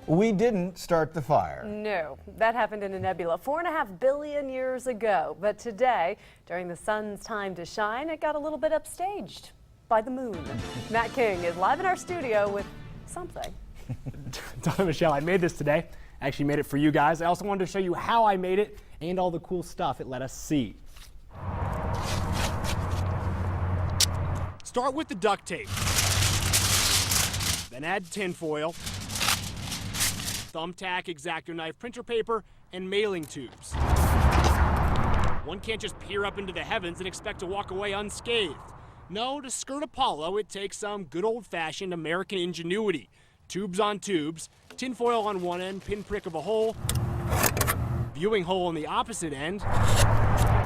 We didn't start the fire. No, that happened in a nebula 4.5 billion years ago. But today, during the sun's time to shine, it got a little bit upstaged by the moon. Matt King is live in our studio with something. Donna and Michelle, I made this today. I actually made it for you guys. I also wanted to show you how I made it and all the cool stuff it let us see. Start with the duct tape. Then add tinfoil, thumbtack, X-Acto knife, printer paper, and mailing tubes. One can't just peer up into the heavens and expect to walk away unscathed. No, to skirt Apollo, it takes some good old-fashioned American ingenuity. Tubes on tubes, tinfoil on one end, pinprick of a hole, viewing hole on the opposite end,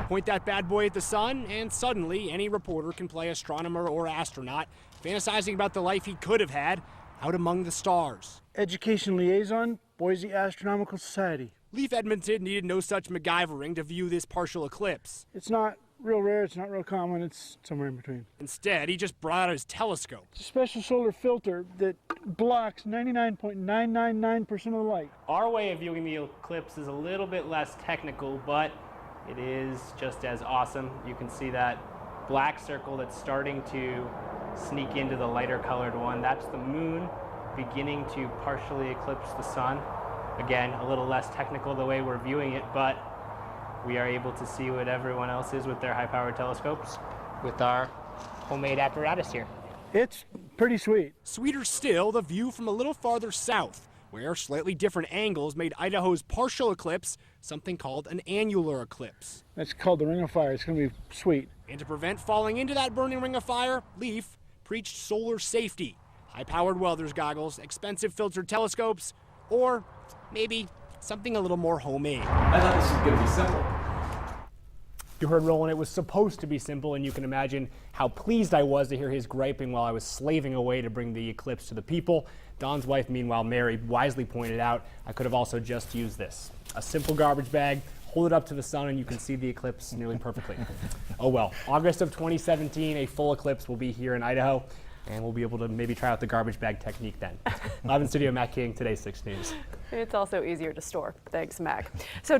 point that bad boy at the sun, and suddenly any reporter can play astronomer or astronaut, fantasizing about the life he could have had out among the stars. Education liaison, Boise Astronomical Society. Leif Edmonton needed no such MacGyvering to view this partial eclipse. It's not real rare, it's not real common, it's somewhere in between. Instead, he just brought out his telescope. It's a special solar filter that blocks 99.999% of the light. Our way of viewing the eclipse is a little bit less technical, but it is just as awesome. You can see that black circle that's starting to sneak into the lighter colored one. That's the moon beginning to partially eclipse the sun. Again, a little less technical the way we're viewing it, but we are able to see what everyone else is with their high-powered telescopes with our homemade apparatus here. It's pretty sweet. Sweeter still, the view from a little farther south, where slightly different angles made Idaho's partial eclipse something called an annular eclipse. That's called the Ring of Fire. It's going to be sweet. And to prevent falling into that burning ring of fire, Leif preached solar safety. High-powered welder's goggles, expensive filtered telescopes, or maybe something a little more homemade. I thought this was going to be simple. You heard Roland, it was supposed to be simple, and you can imagine how pleased I was to hear his griping while I was slaving away to bring the eclipse to the people. Don's wife, meanwhile, Mary, wisely pointed out I could have also just used this. A simple garbage bag, hold it up to the sun, and you can see the eclipse nearly perfectly. Oh well, August of 2017, a full eclipse will be here in Idaho, and we'll be able to maybe try out the garbage bag technique then. Live in studio, Matt King, today's 6 News. It's also easier to store. Thanks, Mac. So